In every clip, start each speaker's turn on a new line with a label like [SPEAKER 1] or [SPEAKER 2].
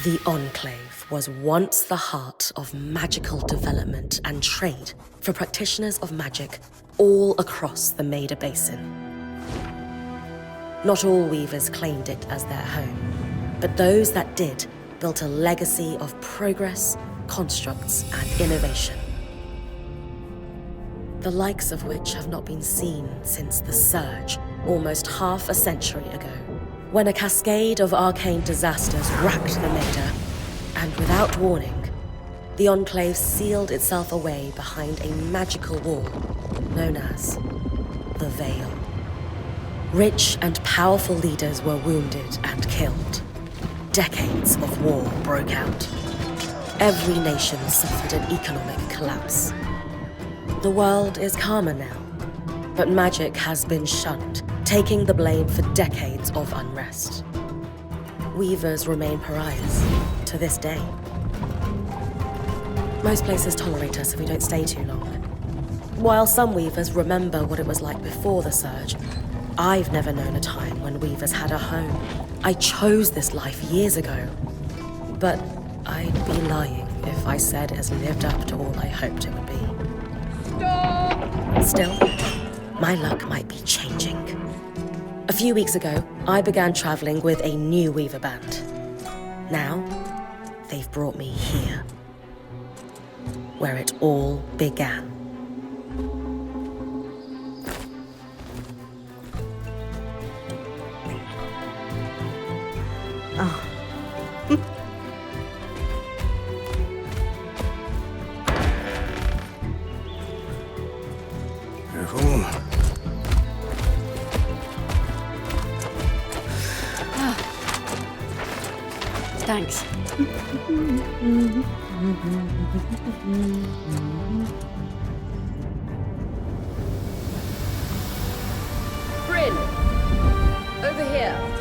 [SPEAKER 1] The Enclave was once the heart of magical development and trade for practitioners of magic all across the Maida Basin. Not all weavers claimed it as their home, but those that did built a legacy of progress, constructs, and innovation. The likes of which have not been seen since the Surge, almost half a century ago, when a cascade of arcane disasters racked the Maida, and without warning, the Enclave sealed itself away behind a magical wall known as the Veil. Rich and powerful leaders were wounded and killed. Decades of war broke out. Every nation suffered an economic collapse. The world is calmer now, but magic has been shunned, taking the blame for decades of unrest. Weavers remain pariahs to this day. Most places tolerate us if we don't stay too long. While some weavers remember what it was like before the Surge, I've never known a time when weavers had a home. I chose this life years ago, but I'd be lying if I said it has lived up to all I hoped it would be. Still, my luck might be changing. A few weeks ago, I began traveling with a new weaver band. Now, they've brought me here, where it all began.
[SPEAKER 2] Oh.
[SPEAKER 3] Careful.
[SPEAKER 2] Thanks.
[SPEAKER 4] Bryn! Over here.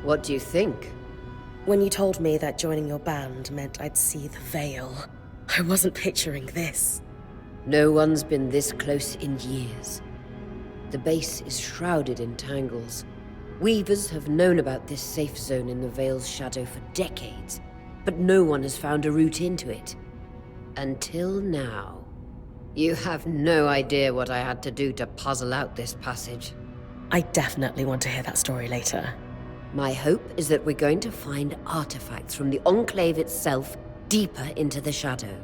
[SPEAKER 4] What do you think?
[SPEAKER 1] When you told me that joining your band meant I'd see the Veil, I wasn't picturing this.
[SPEAKER 4] No one's been this close in years. The base is shrouded in tangles. Weavers have known about this safe zone in the Veil's shadow for decades, but no one has found a route into it. Until now. You have no idea what I had to do to puzzle out this passage.
[SPEAKER 1] I definitely want to hear that story later.
[SPEAKER 4] My hope is that we're going to find artifacts from the Enclave itself deeper into the shadow.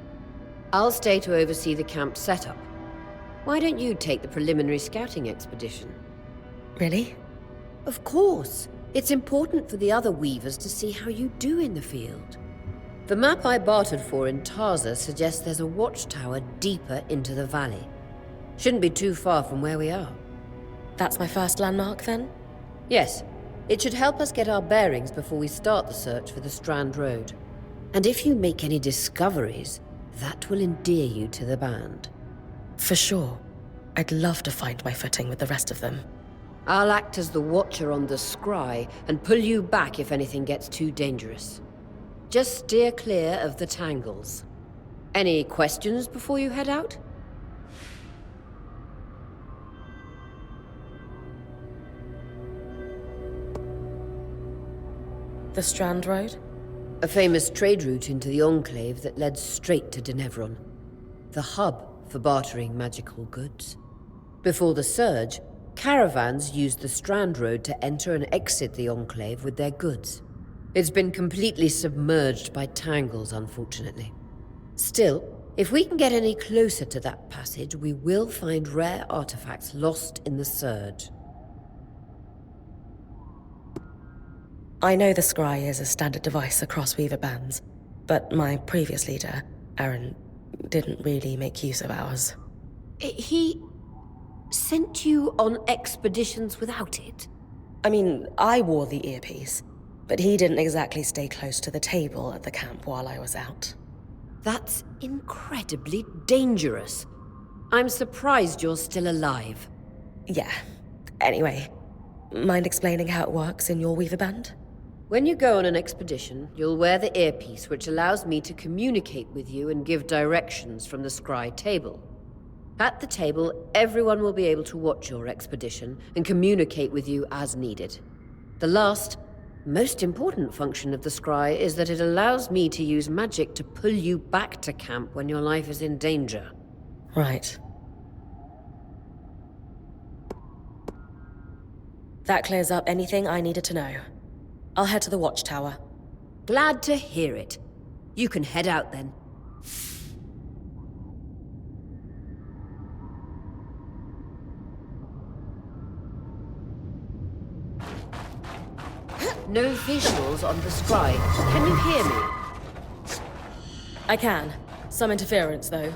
[SPEAKER 4] I'll stay to oversee the camp setup. Why don't you take the preliminary scouting expedition?
[SPEAKER 1] Really?
[SPEAKER 4] Of course. It's important for the other weavers to see how you do in the field. The map I bartered for in Tarza suggests there's a watchtower deeper into the valley. Shouldn't be too far from where we are.
[SPEAKER 1] That's my first landmark, then?
[SPEAKER 4] Yes. It should help us get our bearings before we start the search for the Strand Road. And if you make any discoveries, that will endear you to the band.
[SPEAKER 1] For sure. I'd love to find my footing with the rest of them.
[SPEAKER 4] I'll act as the watcher on the scry and pull you back if anything gets too dangerous. Just steer clear of the tangles. Any questions before you head out?
[SPEAKER 1] The Strand Road?
[SPEAKER 4] A famous trade route into the Enclave that led straight to Denevron. The hub for bartering magical goods. Before the Surge, caravans used the Strand Road to enter and exit the Enclave with their goods. It's been completely submerged by tangles, unfortunately. Still, if we can get any closer to that passage, we will find rare artifacts lost in the Surge.
[SPEAKER 1] I know the scry is a standard device across weaver bands, but my previous leader, Aaron, didn't really make use of ours.
[SPEAKER 4] He sent you on expeditions without it?
[SPEAKER 1] I mean, I wore the earpiece, but he didn't exactly stay close to the table at the camp while I was out.
[SPEAKER 4] That's incredibly dangerous. I'm surprised you're still alive.
[SPEAKER 1] Yeah. Anyway, mind explaining how it works in your Weaver Band?
[SPEAKER 4] When you go on an expedition, you'll wear the earpiece, which allows me to communicate with you and give directions from the scry table. At the table, everyone will be able to watch your expedition and communicate with you as needed. The last, most important function of the scry is that it allows me to use magic to pull you back to camp when your life is in danger.
[SPEAKER 1] Right. That clears up anything I needed to know. I'll head to the watchtower.
[SPEAKER 4] Glad to hear it. You can head out then. No visuals on the scry. Can you hear me?
[SPEAKER 1] I can. Some interference, though.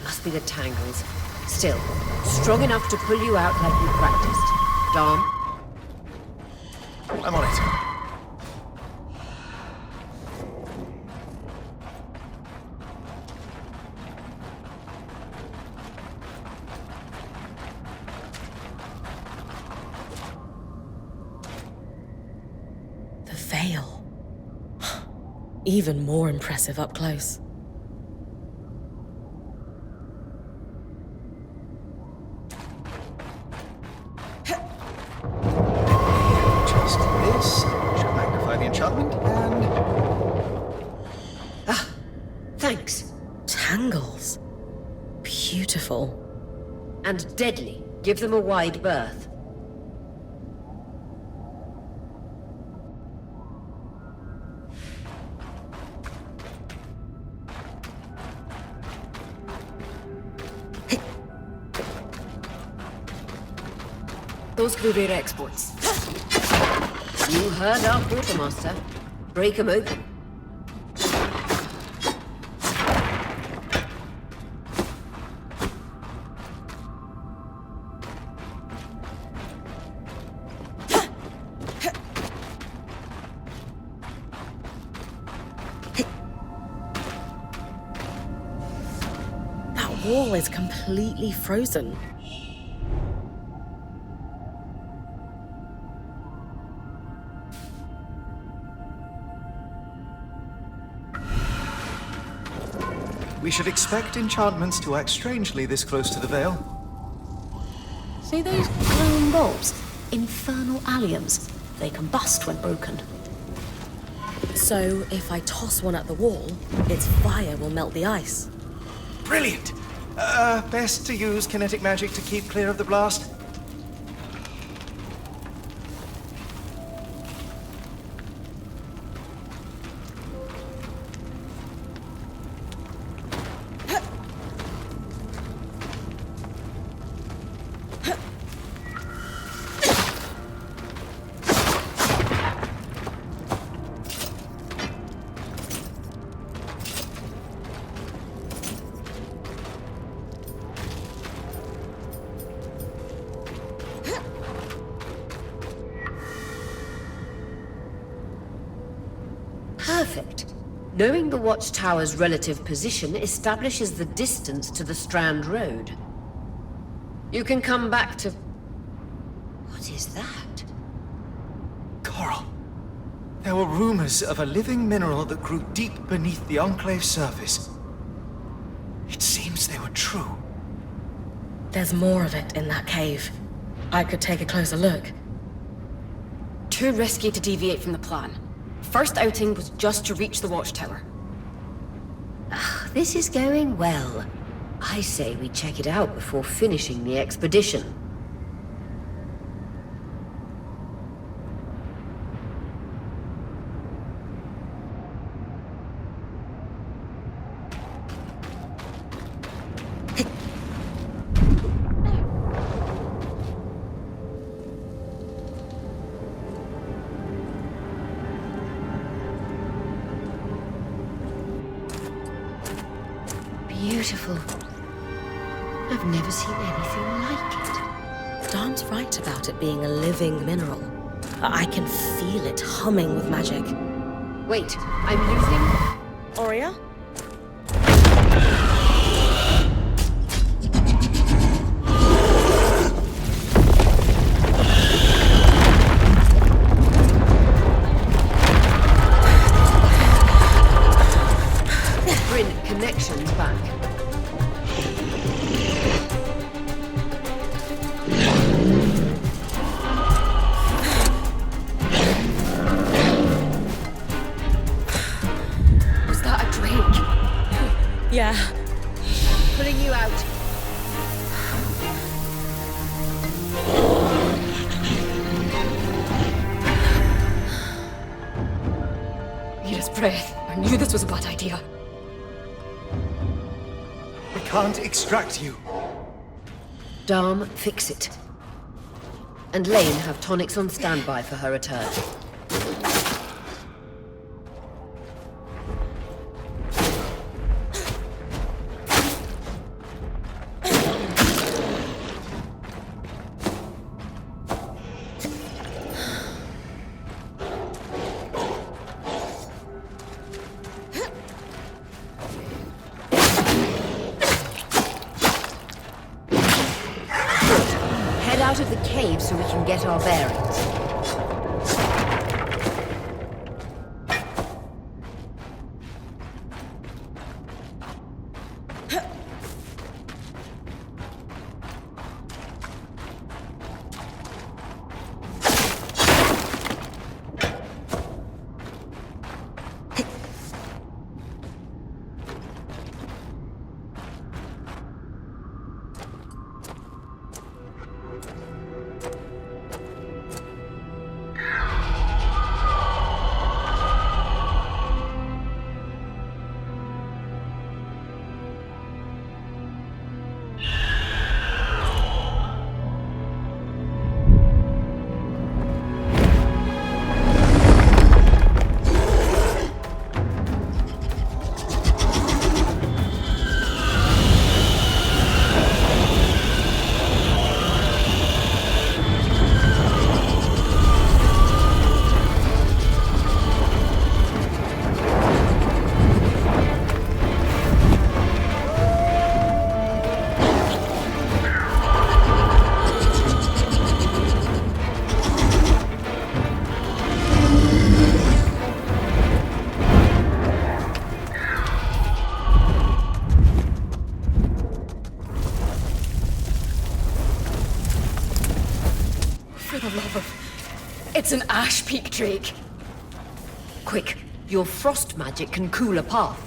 [SPEAKER 4] Must be the tangles. Still, strong enough to pull you out like you practiced. Dom?
[SPEAKER 2] I'm on it.
[SPEAKER 1] The veil. Even more impressive up close.
[SPEAKER 2] Just this should magnify the enchantment, and
[SPEAKER 4] Thanks.
[SPEAKER 1] Tangles. Beautiful.
[SPEAKER 4] And deadly. Give them a wide berth.
[SPEAKER 3] Those Gruyere exports.
[SPEAKER 4] You heard our quartermaster. Break them open.
[SPEAKER 1] That wall is completely frozen.
[SPEAKER 2] we should expect enchantments to act strangely this close to the veil.
[SPEAKER 3] See those glowing bulbs? Infernal alliums. They combust when broken.
[SPEAKER 1] So, if I toss one at the wall, its fire will melt the ice.
[SPEAKER 2] Brilliant! Best to use kinetic magic to keep clear of the blast.
[SPEAKER 4] Perfect. Knowing the watchtower's relative position establishes the distance to the Strand Road. You can come back to... What is that?
[SPEAKER 2] Coral. There were rumors of a living mineral that grew deep beneath the Enclave's surface. It seems they were true.
[SPEAKER 1] There's more of it in that cave. I could take a closer look.
[SPEAKER 3] Too risky to deviate from the plan. First outing was just to reach the watchtower.
[SPEAKER 4] This is going well. I say we check it out before finishing the expedition. Beautiful. I've never seen anything like it.
[SPEAKER 1] Dan's right about it being a living mineral. I can feel it humming with magic.
[SPEAKER 4] Wait, I'm losing...
[SPEAKER 1] Aurea?
[SPEAKER 4] cutting you out.
[SPEAKER 5] Rita's breath. I knew this was a bad idea.
[SPEAKER 2] We can't extract you.
[SPEAKER 4] Dharm, fix it. And Lane have tonics on standby for her return. Head out of the cave so we can get our bearings.
[SPEAKER 5] For the love of... It's an Ash Peak Drake.
[SPEAKER 4] Quick, your frost magic can cool a path.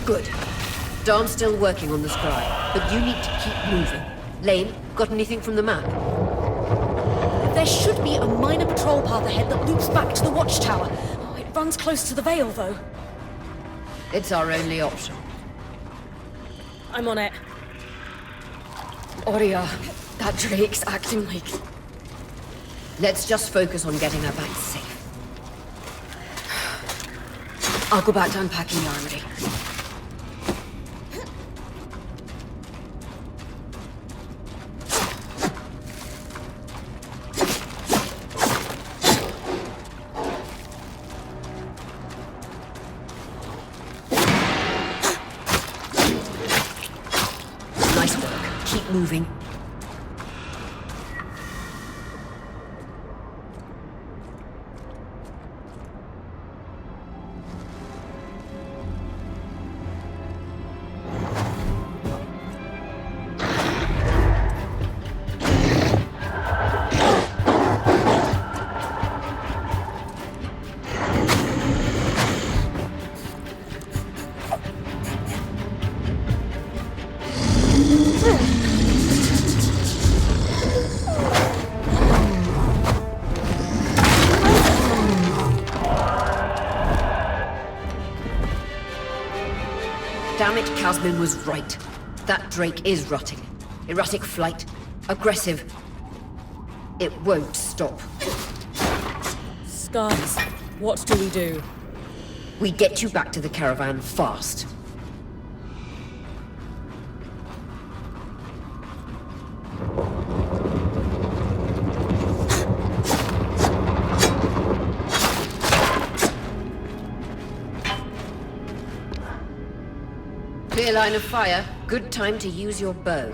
[SPEAKER 4] Good. Darn's still working on the scry, but you need to keep moving. Lane, got anything from the map?
[SPEAKER 1] There should be a minor patrol path ahead that loops back to the watchtower. Oh, it runs close to the Vale, though.
[SPEAKER 4] It's our only option.
[SPEAKER 1] I'm on it.
[SPEAKER 5] Aurea, that Drake's acting like...
[SPEAKER 4] Let's just focus on getting her back safe.
[SPEAKER 5] I'll go back to unpacking the armory.
[SPEAKER 4] Nice work. Keep moving. Damn it, Casmin was right. That Drake is rutting. Erratic flight. Aggressive. It won't stop.
[SPEAKER 1] Scars, what do we do?
[SPEAKER 4] We get you back to the caravan fast. Clear line of fire. Good time to use your bow.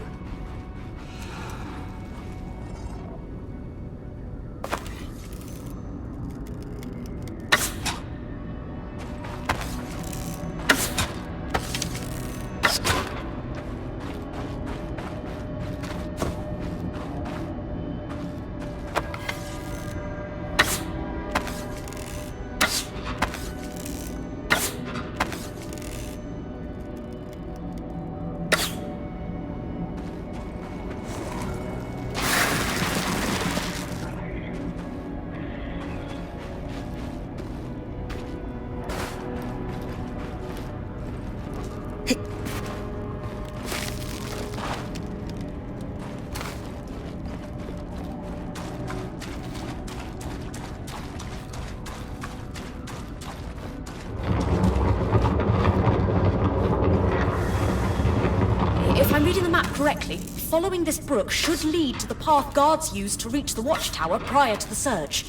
[SPEAKER 3] If I'm reading the map correctly, following this brook should lead to the path guards used to reach the watchtower prior to the surge.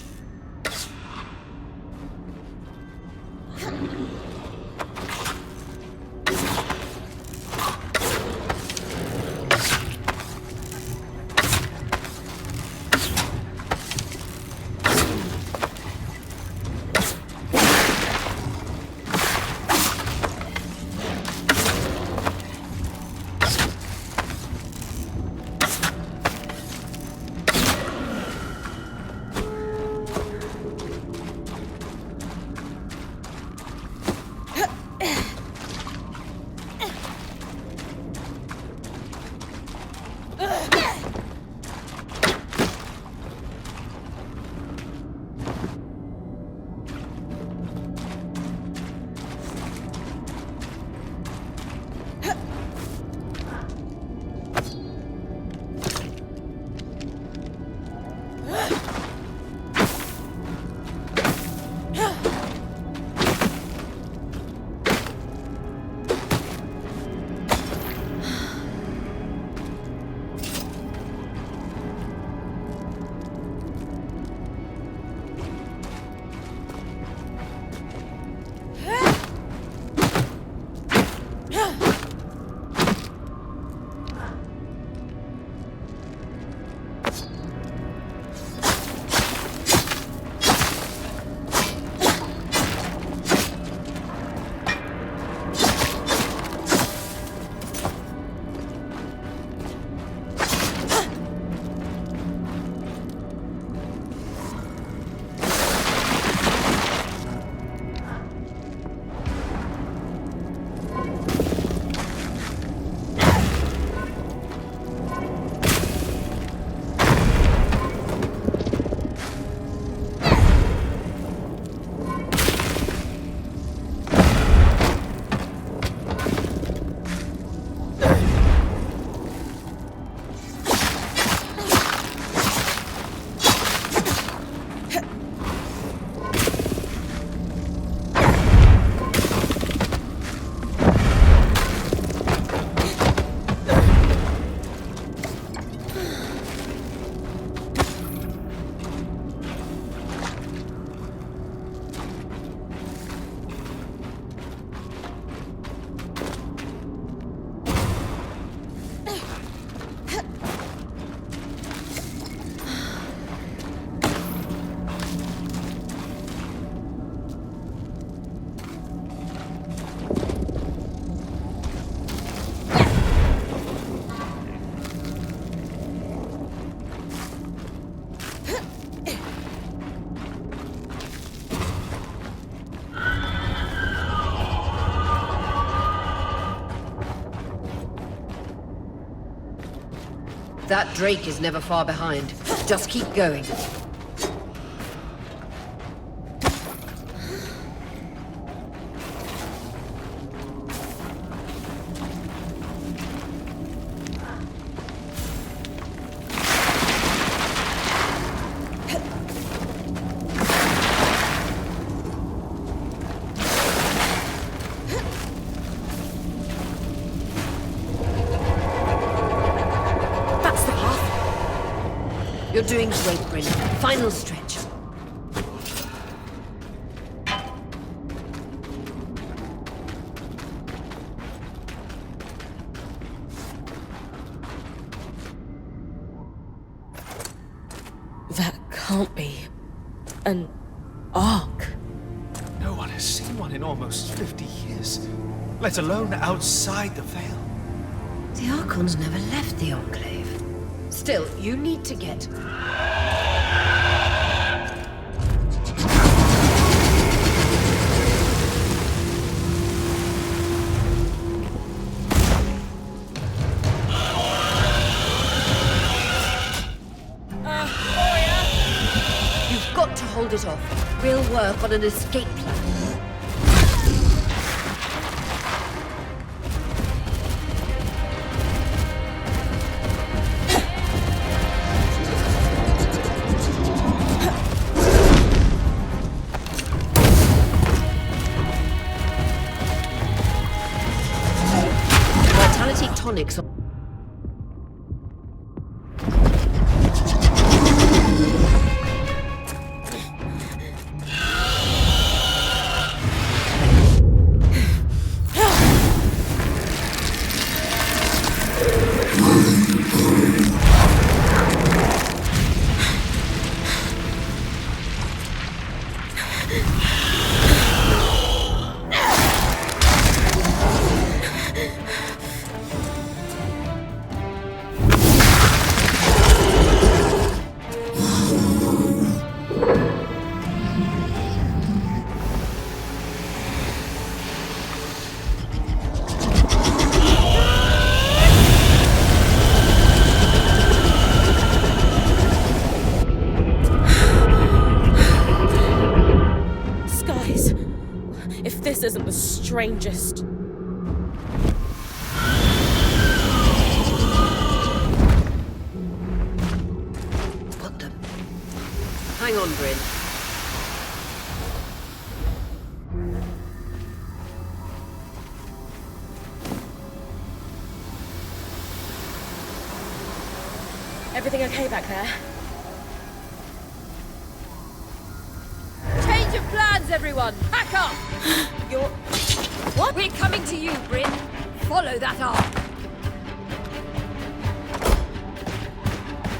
[SPEAKER 4] That Drake is never far behind. Just keep going. You're doing great, Bryn. Final stretch.
[SPEAKER 1] can't be an ark.
[SPEAKER 2] No one has seen one in almost 50 years, let alone outside the Veil.
[SPEAKER 4] The Archons never left the Enclave. Still, you need to get... You've got to hold it off. We'll work on an escape plan. Vitality tonics on...
[SPEAKER 1] If this isn't the strangest.
[SPEAKER 4] Got them. Hang on, Bryn.
[SPEAKER 1] Everything okay back there?
[SPEAKER 5] Change of plans, everyone! Pack up!
[SPEAKER 1] You're...
[SPEAKER 5] What? We're coming to you, Bryn. Follow that arc.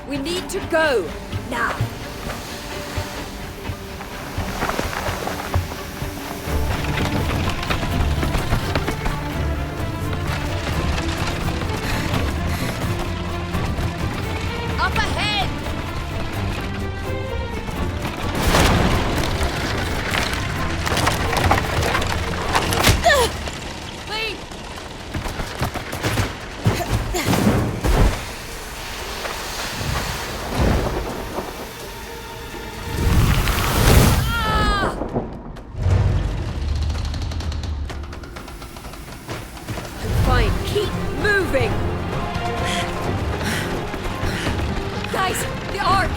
[SPEAKER 5] We need to go. Now. Up ahead! Please!
[SPEAKER 4] Fine, keep moving!
[SPEAKER 5] Guys, the arc!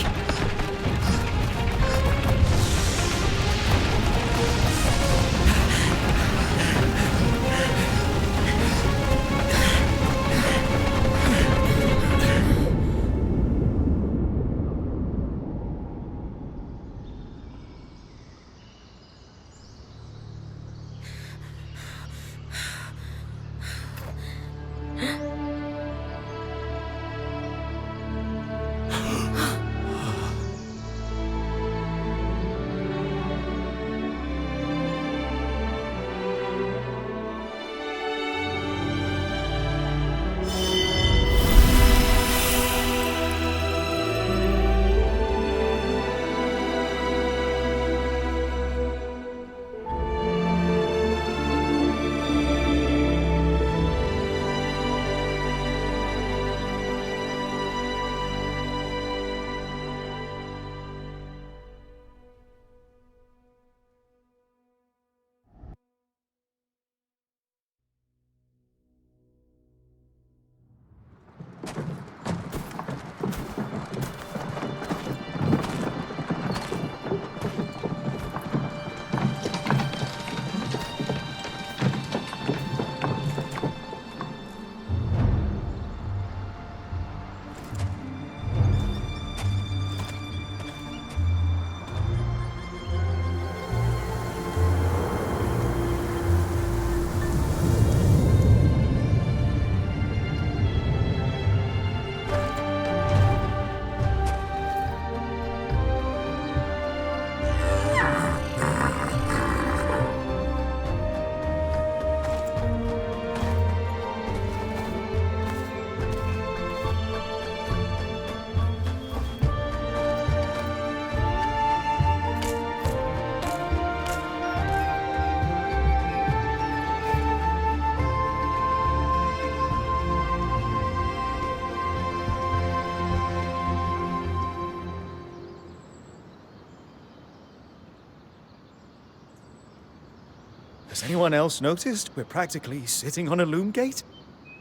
[SPEAKER 2] Has anyone else noticed we're practically sitting on a loom gate?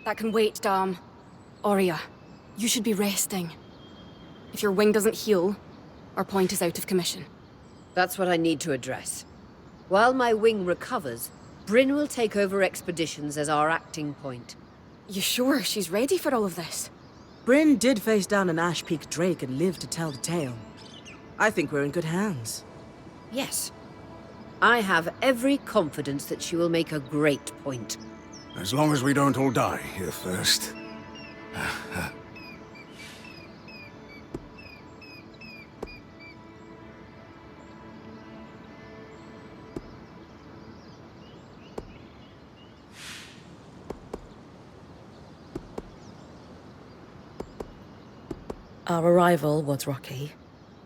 [SPEAKER 5] That can wait, Dam. Arya, you should be resting. If your wing doesn't heal, our point is out of commission.
[SPEAKER 4] That's what I need to address. While my wing recovers, Bryn will take over expeditions as our acting point.
[SPEAKER 5] You sure she's ready for all of this?
[SPEAKER 6] Bryn did face down an Ash Peak Drake and lived to tell the tale. I think we're in good hands.
[SPEAKER 4] Yes. I have every confidence that she will make a great point.
[SPEAKER 7] As long as we don't all die here first.
[SPEAKER 1] Our arrival was rocky,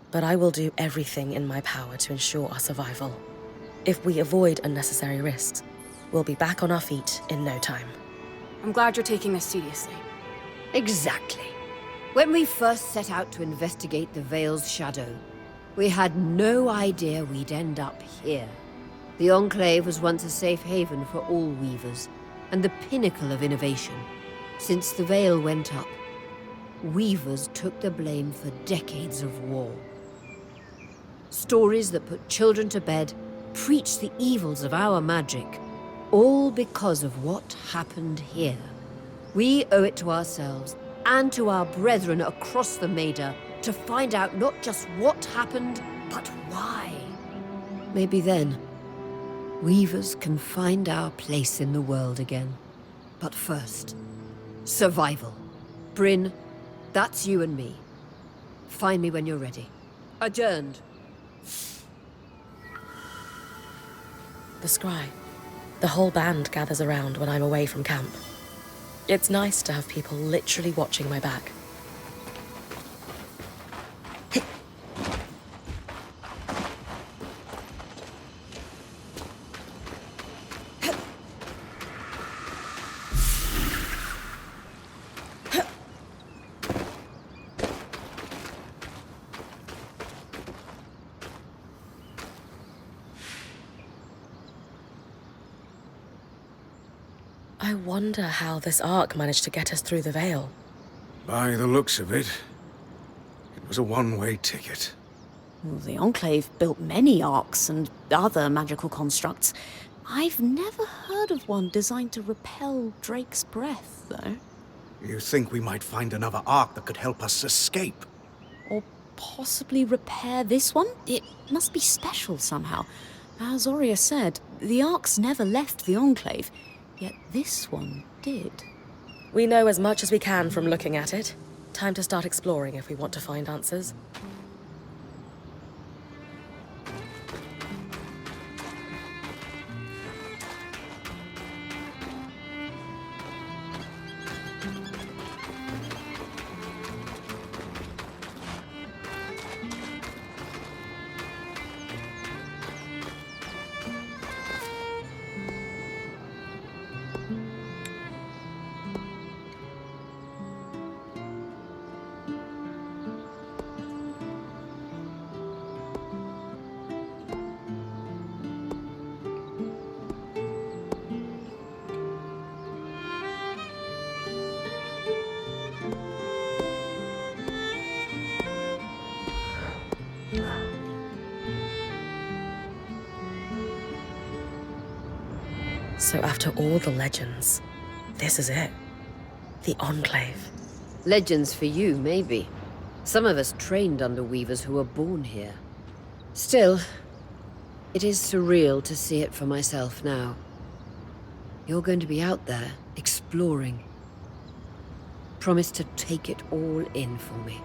[SPEAKER 1] but I will do everything in my power to ensure our survival. If we avoid unnecessary risks, we'll be back on our feet in no time.
[SPEAKER 5] I'm glad you're taking this seriously.
[SPEAKER 4] Exactly. When we first set out to investigate the Vale's shadow, we had no idea we'd end up here. The Enclave was once a safe haven for all weavers, and the pinnacle of innovation. Since the Vale went up, weavers took the blame for decades of war. Stories that put children to bed, preached the evils of our magic, all because of what happened here. We owe it to ourselves and to our brethren across the Maida to find out not just what happened, but why. Maybe then, weavers can find our place in the world again. But first, survival. Bryn, that's you and me. Find me when you're ready. Adjourned.
[SPEAKER 1] The scry. The whole band gathers around when I'm away from camp. It's nice to have people literally watching my back. I wonder how this arc managed to get us through the Vale.
[SPEAKER 7] By the looks of it, it was a one-way ticket.
[SPEAKER 3] Well, the Enclave built many arcs and other magical constructs. I've never heard of one designed to repel Drake's breath, though.
[SPEAKER 7] You think we might find another arc that could help us escape?
[SPEAKER 3] Or possibly repair this one? It must be special somehow. As Arya said, the arcs never left the Enclave, yet this one did.
[SPEAKER 1] We know as much as we can from looking at it. Time to start exploring if we want to find answers. So after all the legends, this is it. The Enclave.
[SPEAKER 4] Legends for you, maybe. Some of us trained under weavers who were born here. Still, it is surreal to see it for myself now. You're going to be out there, exploring. Promise to take it all in for me.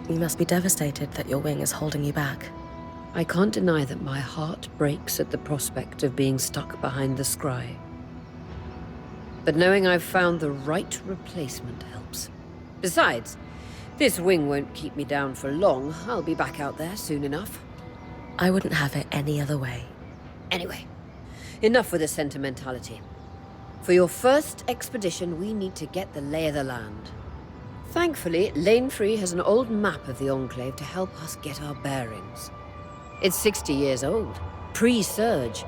[SPEAKER 1] You must be devastated that your wing is holding you back.
[SPEAKER 4] I can't deny that my heart breaks at the prospect of being stuck behind the scry. But knowing I've found the right replacement helps. Besides, this wing won't keep me down for long. I'll be back out there soon enough.
[SPEAKER 1] I wouldn't have it any other way.
[SPEAKER 4] Anyway, enough with the sentimentality. For your first expedition, we need to get the lay of the land. Thankfully, Lane Free has an old map of the Enclave to help us get our bearings. It's 60 years old, pre-Surge.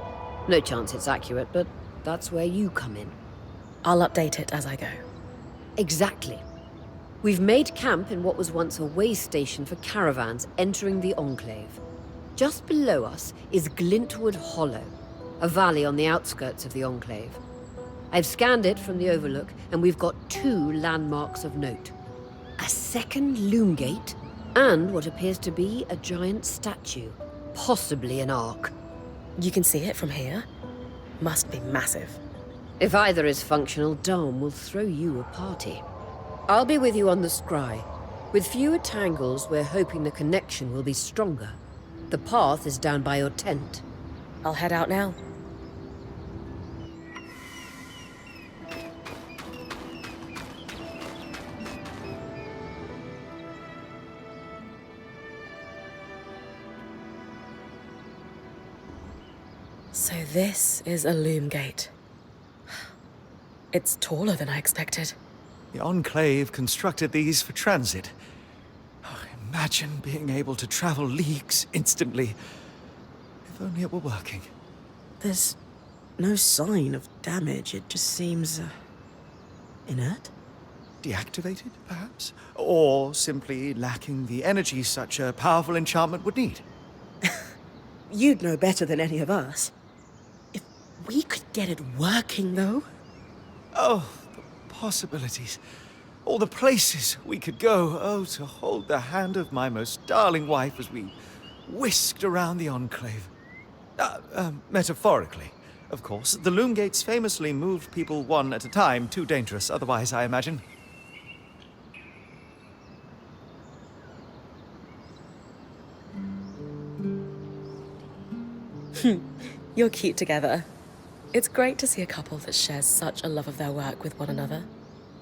[SPEAKER 4] No chance it's accurate, but that's where you come in.
[SPEAKER 1] I'll update it as I go.
[SPEAKER 4] Exactly. We've made camp in what was once a way station for caravans entering the Enclave. Just below us is Glintwood Hollow, a valley on the outskirts of the Enclave. I've scanned it from the Overlook, and we've got 2 landmarks of note. A second loom gate, and what appears to be a giant statue, possibly an ark.
[SPEAKER 1] You can see it from here? Must be massive.
[SPEAKER 4] If either is functional, Dom will throw you a party. I'll be with you on the scry. With fewer tangles, we're hoping the connection will be stronger. The path is down by your tent.
[SPEAKER 1] I'll head out now. So this is a loom gate. It's taller than I expected.
[SPEAKER 2] The Enclave constructed these for transit. Oh, imagine being able to travel leagues instantly. If only it were working.
[SPEAKER 6] There's no sign of damage. It just seems inert.
[SPEAKER 2] Deactivated, perhaps? Or simply lacking the energy such a powerful enchantment would need.
[SPEAKER 6] You'd know better than any of us. If we could get it working, though.
[SPEAKER 2] Oh, the possibilities. All the places we could go. Oh, to hold the hand of my most darling wife as we whisked around the Enclave. Metaphorically, of course. The loom gates famously moved people one at a time. Too dangerous otherwise, I imagine.
[SPEAKER 1] You're cute together. It's great to see a couple that shares such a love of their work with one another.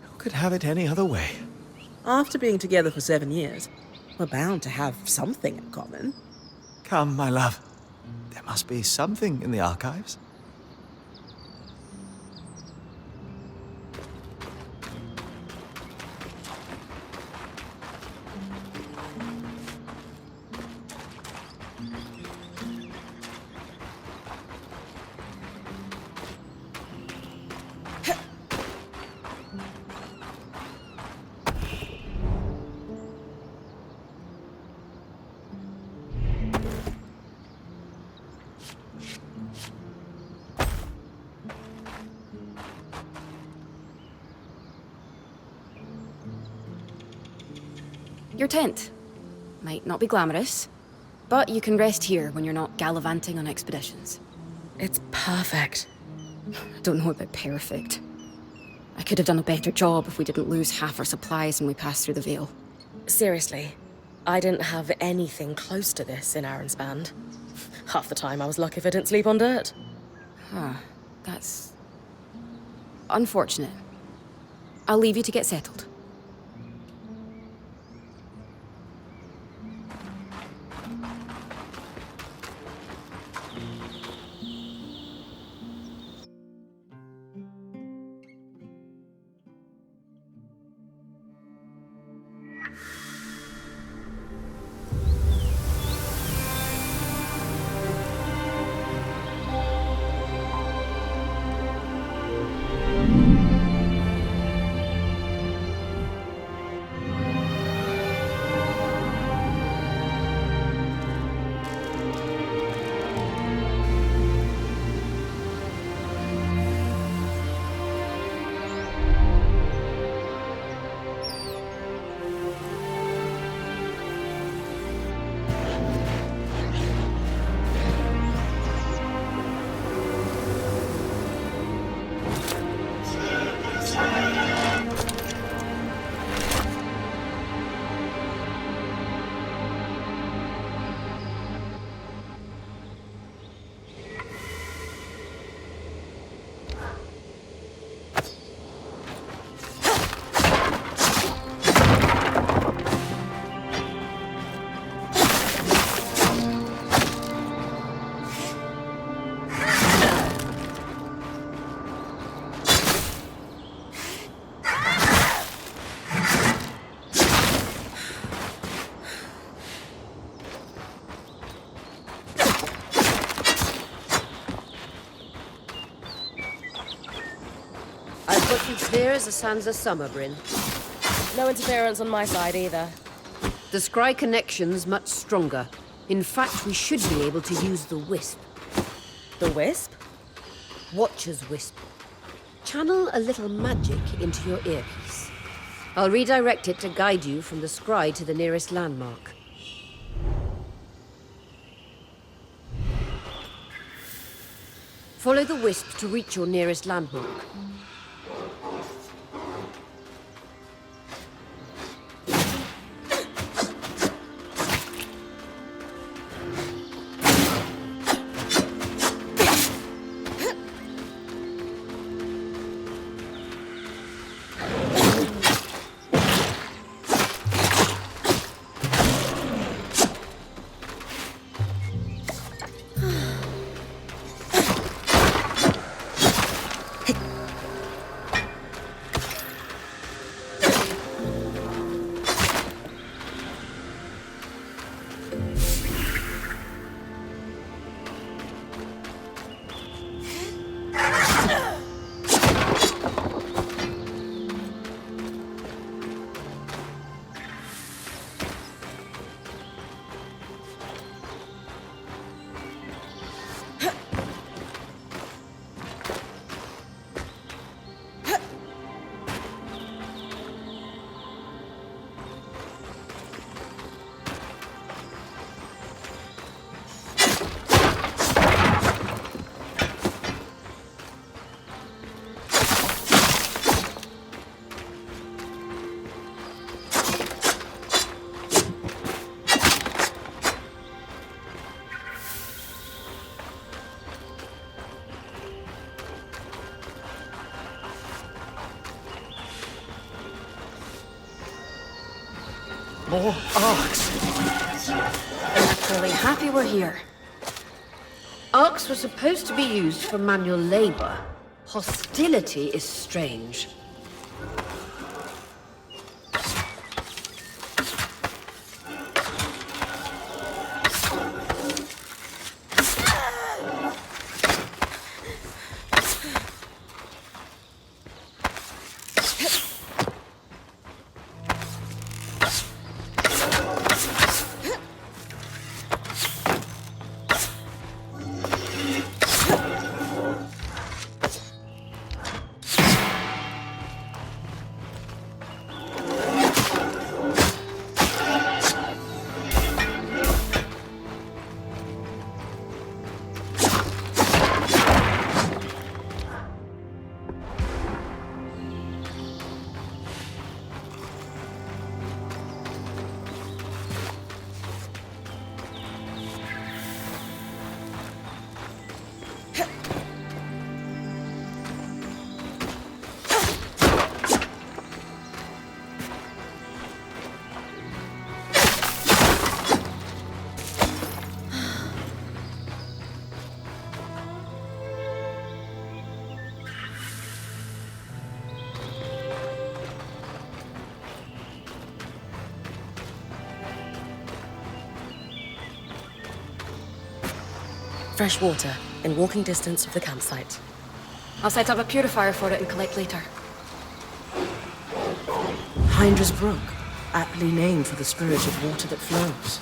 [SPEAKER 2] Who could have it any other way?
[SPEAKER 6] After being together for 7 years, we're bound to have something in common.
[SPEAKER 2] Come, my love. There must be something in the archives.
[SPEAKER 5] Your tent. Might not be glamorous, but you can rest here when you're not gallivanting on expeditions.
[SPEAKER 1] It's perfect.
[SPEAKER 5] I don't know about perfect. I could have done a better job if we didn't lose half our supplies when we passed through the Vale.
[SPEAKER 1] Seriously, I didn't have anything close to this in Aronsband. Half the time I was lucky if I didn't sleep on dirt.
[SPEAKER 5] Huh. That's unfortunate. I'll leave you to get settled.
[SPEAKER 4] Nice and clear as a Sansa summer, Bryn.
[SPEAKER 1] No interference on my side either.
[SPEAKER 4] The scry connection's much stronger. In fact, we should be able to use the Wisp.
[SPEAKER 1] The Wisp?
[SPEAKER 4] Watcher's Wisp. Channel a little magic into your earpiece. I'll redirect it to guide you from the scry to the nearest landmark. Follow the Wisp to reach your nearest landmark.
[SPEAKER 2] More arcs.
[SPEAKER 5] Naturally happy we're here.
[SPEAKER 4] Arcs were supposed to be used for manual labor. Hostility is strange.
[SPEAKER 1] Fresh water, in walking distance of the campsite.
[SPEAKER 5] I'll set up a purifier for it and collect later.
[SPEAKER 6] Hydra's Brook, aptly named for the spirit of water that flows.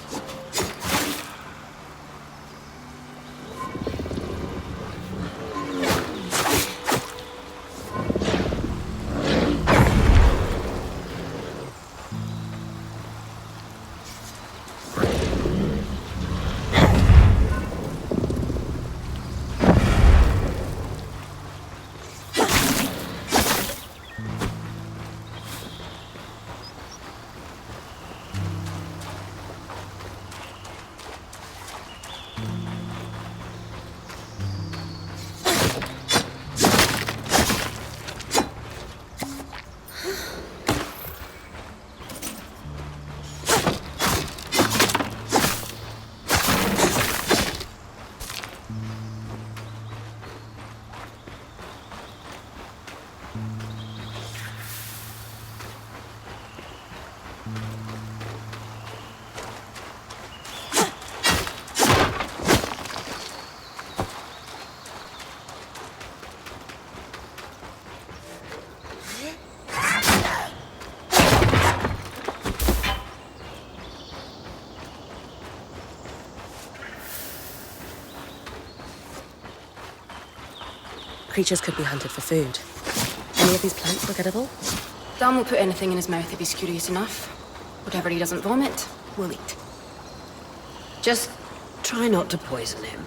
[SPEAKER 1] Creatures could be hunted for food. Any of these plants look edible?
[SPEAKER 5] Dom will put anything in his mouth if he's curious enough. Whatever he doesn't vomit, we'll eat.
[SPEAKER 4] Just try not to poison him.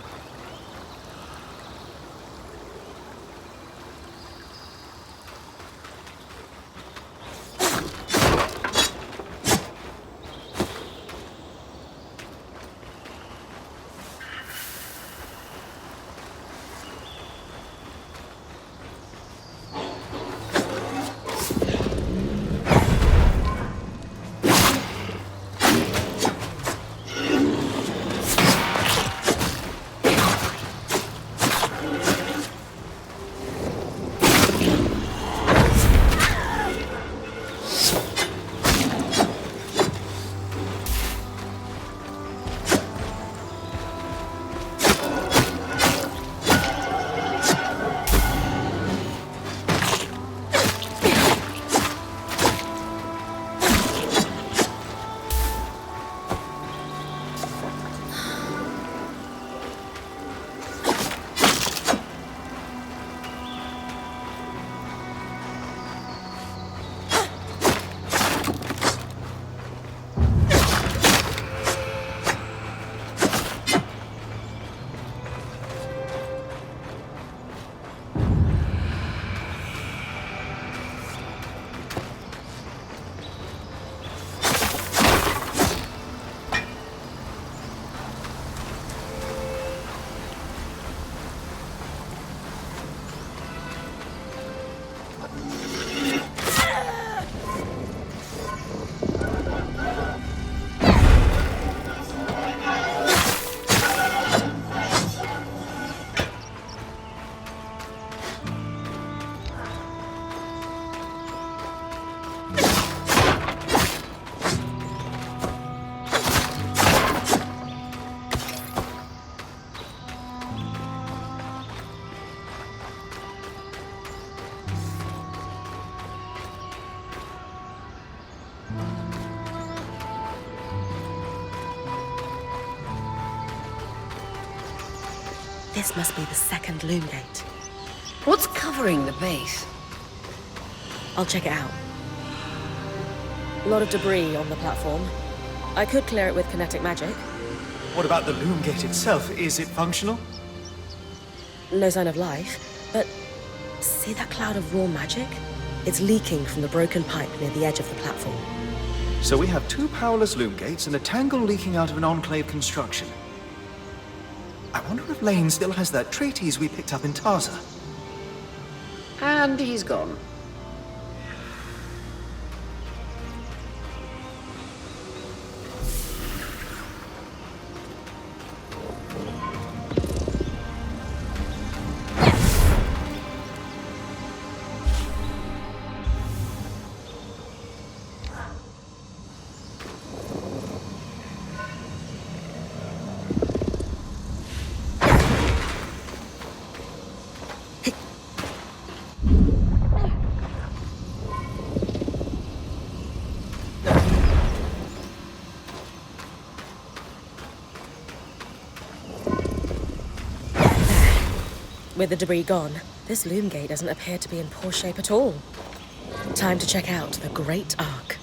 [SPEAKER 1] This must be the second loom gate.
[SPEAKER 4] What's covering the base?
[SPEAKER 1] I'll check it out. A lot of debris on the platform. I could clear it with kinetic magic.
[SPEAKER 2] What about the loom gate itself? Is it functional?
[SPEAKER 1] No sign of life, but see that cloud of raw magic? It's leaking from the broken pipe near the edge of the platform.
[SPEAKER 2] So we have two powerless loom gates and a tangle leaking out of an enclave construction. I wonder if Lane still has that treatise we picked up in Taza.
[SPEAKER 4] And he's gone.
[SPEAKER 1] With the debris gone, this loom gate doesn't appear to be in poor shape at all. Time to check out the Great Ark.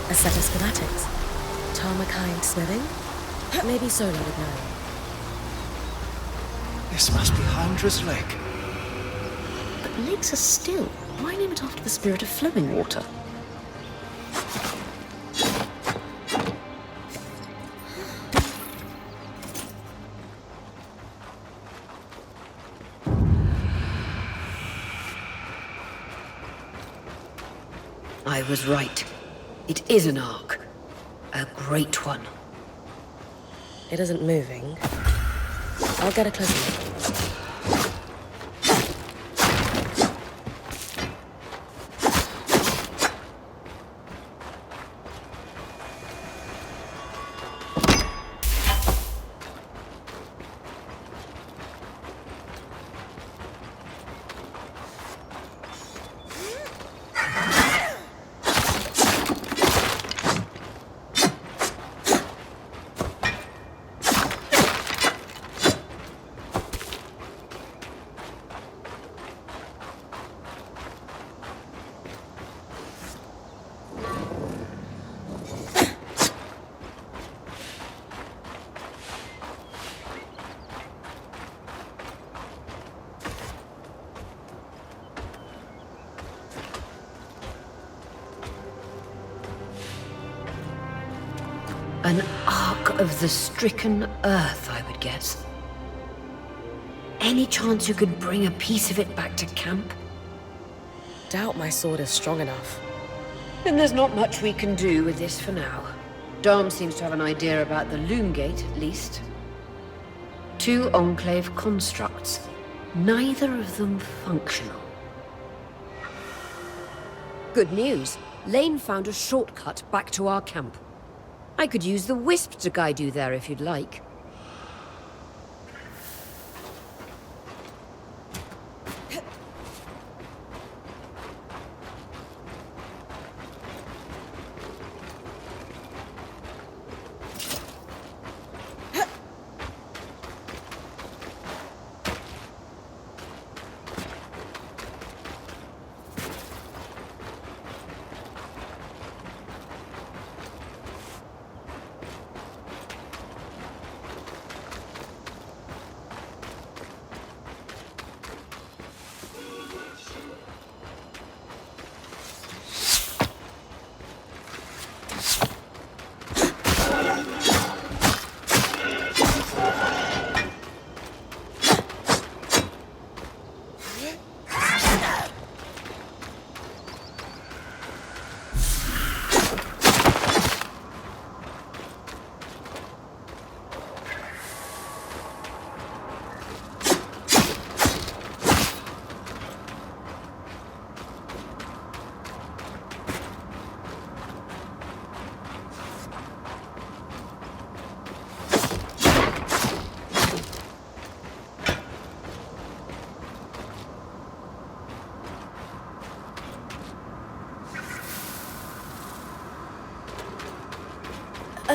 [SPEAKER 1] A set of schematics. Tarmakind smithing? Maybe Solo would know.
[SPEAKER 2] This must be Hundra's Lake.
[SPEAKER 3] But lakes are still. Why name it after the spirit of flowing water?
[SPEAKER 4] I was right. It is an ark. A great one.
[SPEAKER 1] It isn't moving. I'll get a closer look.
[SPEAKER 4] An ark of the stricken earth, I would guess. Any chance you could bring a piece of it back to camp?
[SPEAKER 1] Doubt my sword is strong enough.
[SPEAKER 4] Then there's not much we can do with this for now. Dom seems to have an idea about the loom gate, at least. 2 Enclave constructs, neither of them functional. Good news. Lane found a shortcut back to our camp. I could use the Wisp to guide you there if you'd like.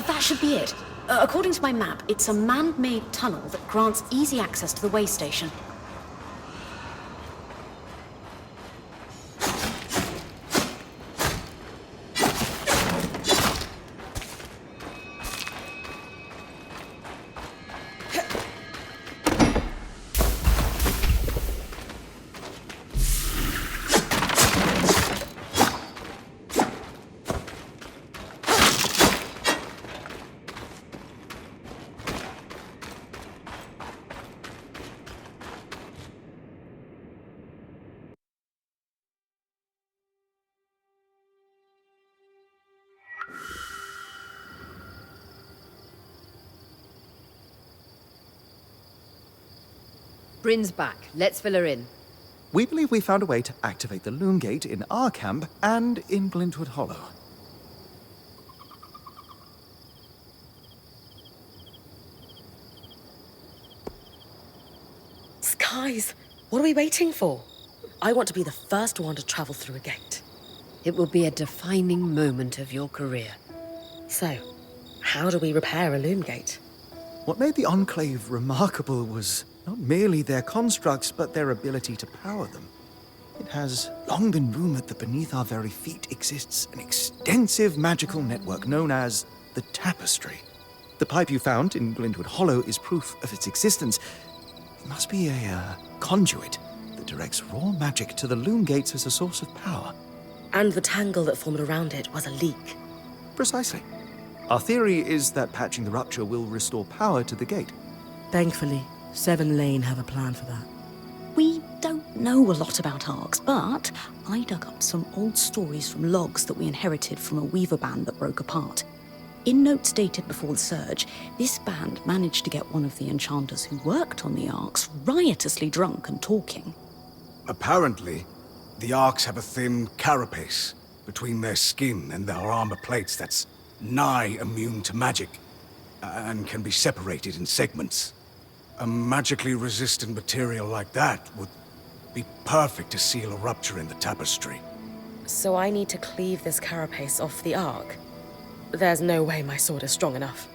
[SPEAKER 3] That should be it. According to my map, it's a man-made tunnel that grants easy access to the way station.
[SPEAKER 4] Bryn's back. Let's fill her in.
[SPEAKER 2] We believe we found a way to activate the loom gate in our camp and in Blintwood Hollow.
[SPEAKER 1] Skies! What are we waiting for? I want to be the first one to travel through a gate.
[SPEAKER 4] It will be a defining moment of your career.
[SPEAKER 1] So, how do we repair a loom gate?
[SPEAKER 2] What made the Enclave remarkable was not merely their constructs, but their ability to power them. It has long been rumored that beneath our very feet exists an extensive magical network known as the Tapestry. The pipe you found in Glintwood Hollow is proof of its existence. It must be a conduit that directs raw magic to the Loom Gates as a source of power.
[SPEAKER 1] And the tangle that formed around it was a leak.
[SPEAKER 2] Precisely. Our theory is that patching the rupture will restore power to the gate.
[SPEAKER 6] Thankfully, Seven Lane have a plan for that.
[SPEAKER 3] We don't know a lot about Arcs, but I dug up some old stories from logs that we inherited from a weaver band that broke apart. In notes dated before the Surge, this band managed to get one of the enchanters who worked on the Arcs riotously drunk and talking.
[SPEAKER 7] Apparently, the Arcs have a thin carapace between their skin and their armor plates that's nigh immune to magic, and can be separated in segments. A magically resistant material like that would be perfect to seal a rupture in the tapestry.
[SPEAKER 1] So I need to cleave this carapace off the Ark. There's no way my sword is strong enough.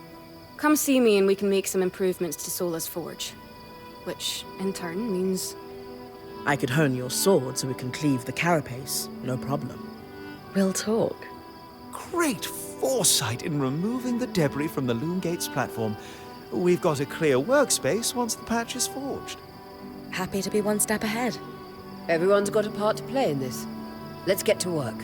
[SPEAKER 5] Come see me and we can make some improvements to Sola's forge. Which, in turn, means...
[SPEAKER 6] I could hone your sword so we can cleave the carapace, no problem.
[SPEAKER 1] We'll talk.
[SPEAKER 2] Great foresight in removing the debris from the Loom Gates platform. We've got a clear workspace once the patch is forged.
[SPEAKER 1] Happy to be one step ahead.
[SPEAKER 4] Everyone's got a part to play in this. Let's get to work.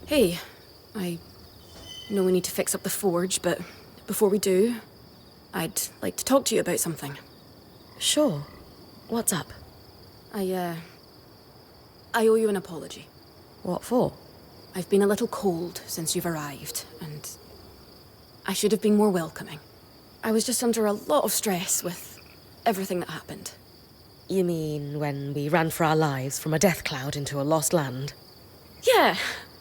[SPEAKER 5] Hey, I know we need to fix up the forge, but before we do, I'd like to talk to you about something.
[SPEAKER 1] Sure. What's up?
[SPEAKER 5] I owe you an apology.
[SPEAKER 1] What for?
[SPEAKER 5] I've been a little cold since you've arrived, and I should have been more welcoming. I was just under a lot of stress with everything that happened.
[SPEAKER 1] You mean when we ran for our lives from a death cloud into a lost land?
[SPEAKER 5] Yeah,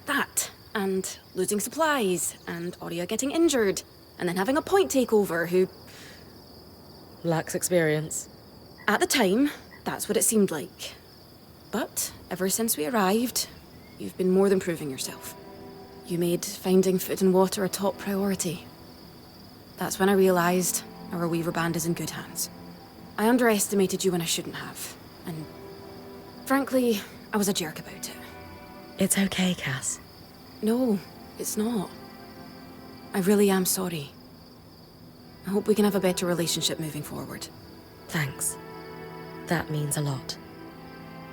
[SPEAKER 5] that. And losing supplies, and Aurea getting injured, and then having a point takeover who...
[SPEAKER 1] Lacks experience.
[SPEAKER 5] At the time, that's what it seemed like. But ever since we arrived, you've been more than proving yourself. You made finding food and water a top priority. That's when I realized our Weaver Band is in good hands. I underestimated you when I shouldn't have, and frankly, I was a jerk about it.
[SPEAKER 1] It's okay, Cass.
[SPEAKER 5] No, it's not. I really am sorry. I hope we can have a better relationship moving forward.
[SPEAKER 1] Thanks. That means a lot.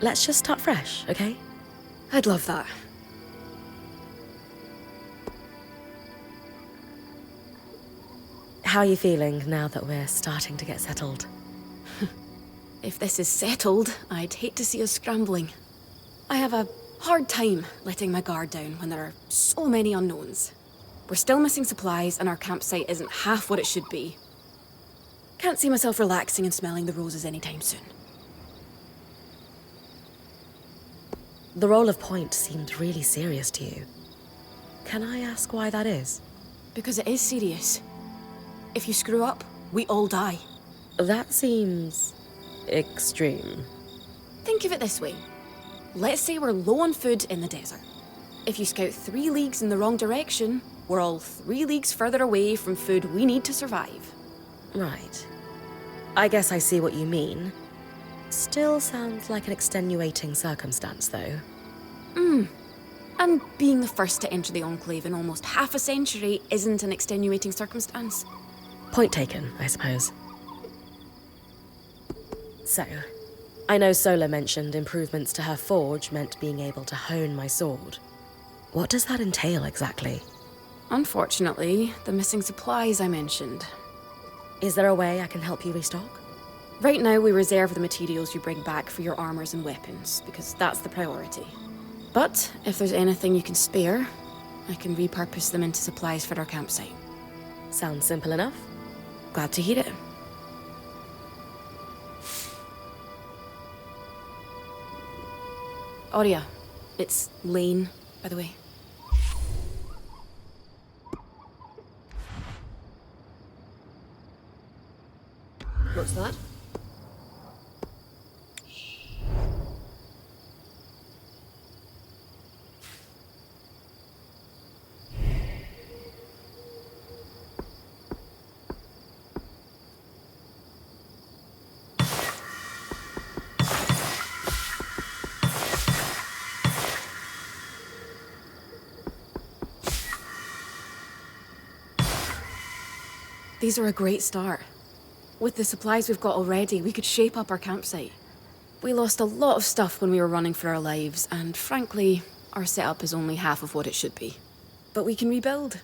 [SPEAKER 1] Let's just start fresh, okay?
[SPEAKER 5] I'd love that.
[SPEAKER 1] How are you feeling now that we're starting to get settled?
[SPEAKER 5] If this is settled, I'd hate to see us scrambling. I have a hard time letting my guard down when there are so many unknowns. We're still missing supplies and our campsite isn't half what it should be. Can't see myself relaxing and smelling the roses anytime soon.
[SPEAKER 1] The role of point seemed really serious to you. Can I ask why that is?
[SPEAKER 5] Because it is serious. If you screw up, we all die.
[SPEAKER 1] That seems... extreme.
[SPEAKER 5] Think of it this way. Let's say we're low on food in the desert. If you scout 3 leagues in the wrong direction, we're all 3 leagues further away from food we need to survive.
[SPEAKER 1] Right. I guess I see what you mean. Still sounds like an extenuating circumstance, though.
[SPEAKER 5] And being the first to enter the Enclave in almost half a century isn't an extenuating circumstance.
[SPEAKER 1] Point taken, I suppose. So, I know Sola mentioned improvements to her forge meant being able to hone my sword. What does that entail exactly?
[SPEAKER 5] Unfortunately, the missing supplies I mentioned.
[SPEAKER 1] Is there a way I can help you restock?
[SPEAKER 5] Right now, we reserve the materials you bring back for your armors and weapons, because that's the priority. But if there's anything you can spare, I can repurpose them into supplies for our campsite.
[SPEAKER 1] Sounds simple enough.
[SPEAKER 5] Glad to hear it. Aurea. It's Lane, by the way.
[SPEAKER 4] What's that?
[SPEAKER 5] These are a great start. With the supplies we've got already, we could shape up our campsite. We lost a lot of stuff when we were running for our lives, and frankly, our setup is only half of what it should be. But we can rebuild.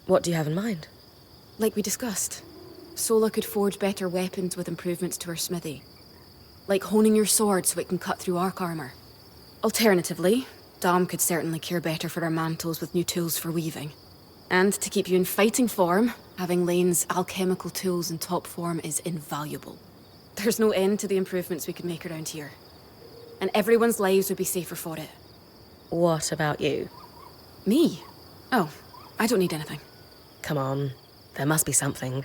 [SPEAKER 1] What do you have in mind?
[SPEAKER 5] Like we discussed, Sola could forge better weapons with improvements to her smithy. Like honing your sword so it can cut through arc armor. Alternatively, Dom could certainly care better for our mantles with new tools for weaving. And to keep you in fighting form, having Lane's alchemical tools in top form is invaluable. There's no end to the improvements we could make around here. And everyone's lives would be safer for it.
[SPEAKER 1] What about you?
[SPEAKER 5] Me? Oh, I don't need anything.
[SPEAKER 1] Come on, there must be something.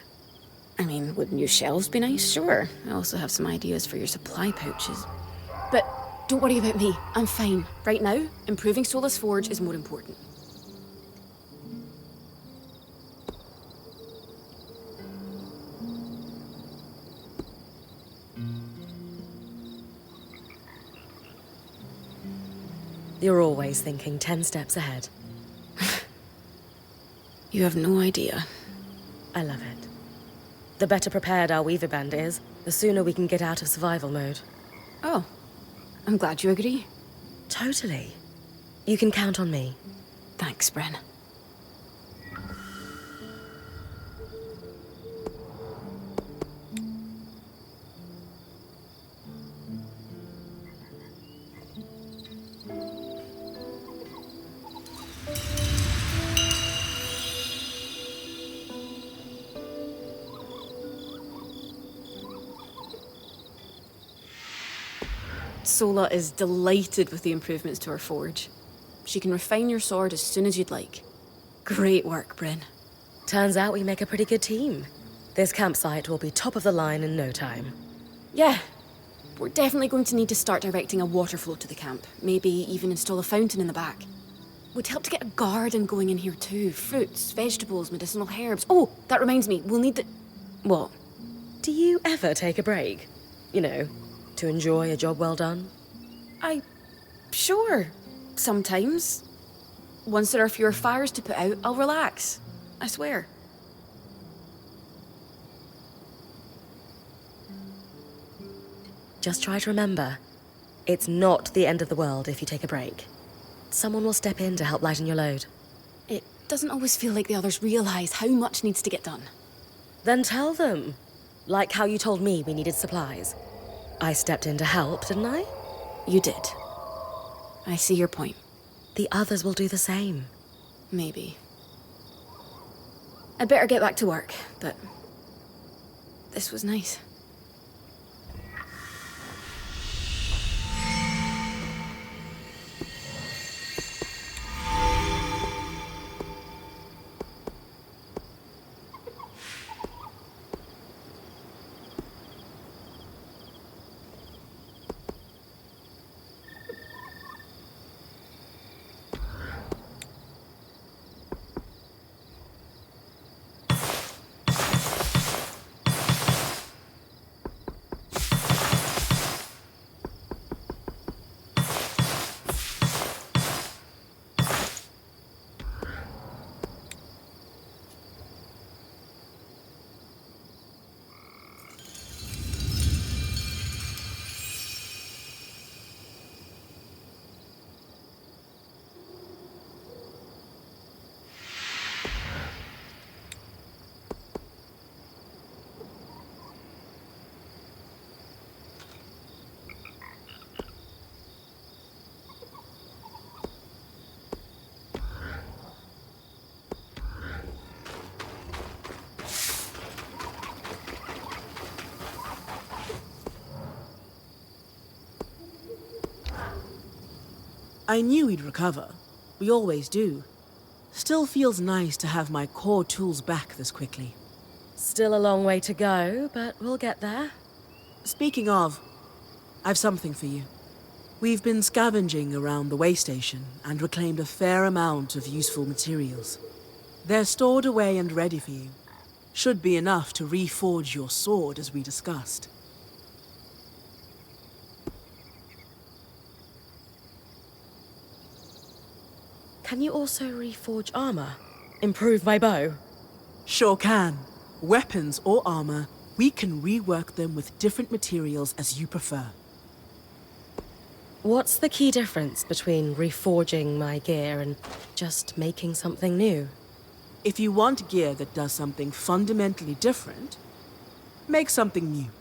[SPEAKER 5] I mean, would new shelves be nice? Sure. I also have some ideas for your supply pouches. But don't worry about me. I'm fine. Right now, improving Sola's forge is more important.
[SPEAKER 1] You're always thinking 10 steps ahead.
[SPEAKER 5] You have no idea.
[SPEAKER 1] I love it. The better prepared our Weaver Band is, the sooner we can get out of survival mode.
[SPEAKER 5] Oh, I'm glad you agree.
[SPEAKER 1] Totally. You can count on me.
[SPEAKER 5] Thanks, Bren. Sola is delighted with the improvements to her forge. She can refine your sword as soon as you'd like. Great work, Bryn.
[SPEAKER 1] Turns out we make a pretty good team. This campsite will be top of the line in no time.
[SPEAKER 5] Yeah. We're definitely going to need to start directing a water flow to the camp. Maybe even install a fountain in the back. Would help to get a garden going in here too. Fruits, vegetables, medicinal herbs. Oh, that reminds me, we'll need the... What?
[SPEAKER 1] Do you ever take a break? You know, to enjoy a job well done?
[SPEAKER 5] Sure. Sometimes. Once there are fewer fires to put out, I'll relax. I swear.
[SPEAKER 1] Just try to remember, it's not the end of the world if you take a break. Someone will step in to help lighten your load.
[SPEAKER 5] It doesn't always feel like the others realize how much needs to get done.
[SPEAKER 1] Then tell them. Like how you told me we needed supplies. I stepped in to help, didn't I?
[SPEAKER 5] You did. I see your point.
[SPEAKER 1] The others will do the same.
[SPEAKER 5] Maybe. I'd better get back to work, but... this was nice.
[SPEAKER 6] I knew we'd recover. We always do. Still feels nice to have my core tools back this quickly.
[SPEAKER 1] Still a long way to go, but we'll get there.
[SPEAKER 6] Speaking of, I've something for you. We've been scavenging around the way station and reclaimed a fair amount of useful materials. They're stored away and ready for you. Should be enough to reforge your sword as we discussed.
[SPEAKER 1] Can you also reforge armor? Improve my bow?
[SPEAKER 6] Sure can. Weapons or armor, we can rework them with different materials as you prefer.
[SPEAKER 1] What's the key difference between reforging my gear and just making something new?
[SPEAKER 6] If you want gear that does something fundamentally different, make something new.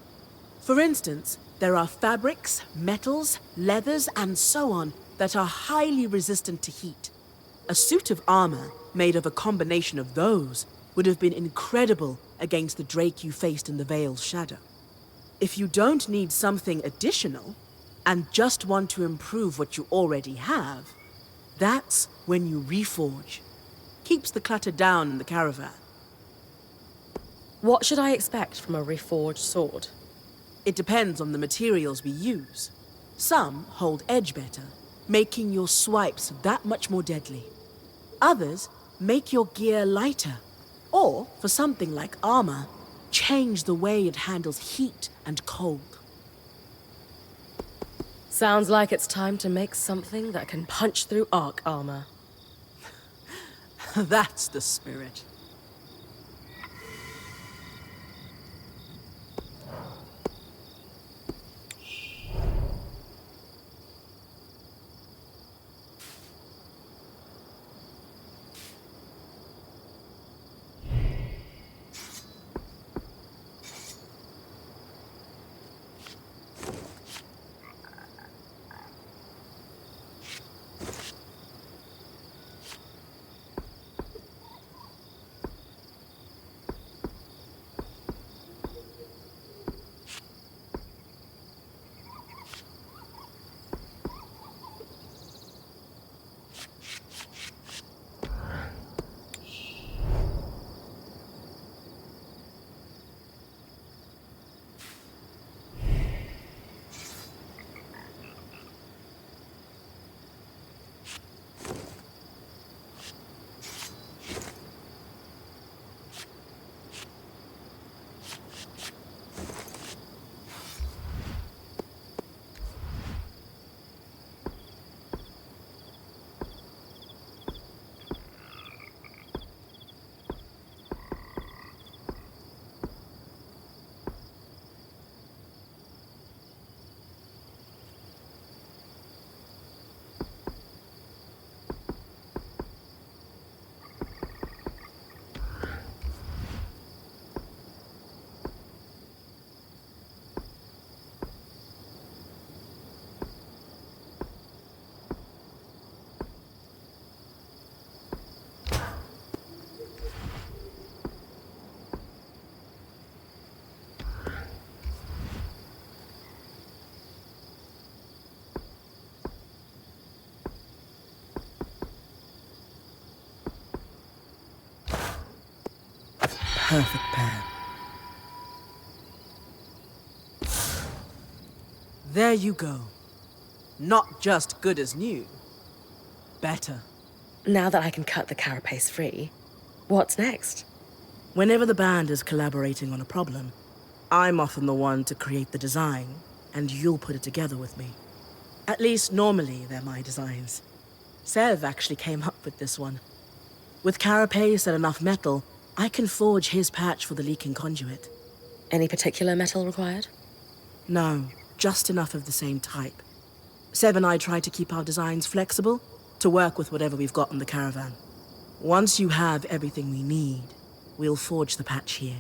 [SPEAKER 6] For instance, there are fabrics, metals, leathers, and so on that are highly resistant to heat. A suit of armor made of a combination of those would have been incredible against the Drake you faced in the Vale's shadow. If you don't need something additional, and just want to improve what you already have, that's when you reforge. Keeps the clutter down in the caravan.
[SPEAKER 1] What should I expect from a reforged sword?
[SPEAKER 6] It depends on the materials we use. Some hold edge better, making your swipes that much more deadly. Others make your gear lighter, or, for something like armor, change the way it handles heat and cold.
[SPEAKER 1] Sounds like it's time to make something that can punch through arc armor.
[SPEAKER 6] That's the spirit. Perfect pair. There you go. Not just good as new. Better.
[SPEAKER 1] Now that I can cut the carapace free, what's next?
[SPEAKER 6] Whenever the band is collaborating on a problem, I'm often the one to create the design, and you'll put it together with me. At least normally they're my designs. Sev actually came up with this one. With carapace and enough metal, I can forge his patch for the leaking conduit.
[SPEAKER 1] Any particular metal required?
[SPEAKER 6] No, just enough of the same type. Sev and I try to keep our designs flexible to work with whatever we've got in the caravan. Once you have everything we need, we'll forge the patch here.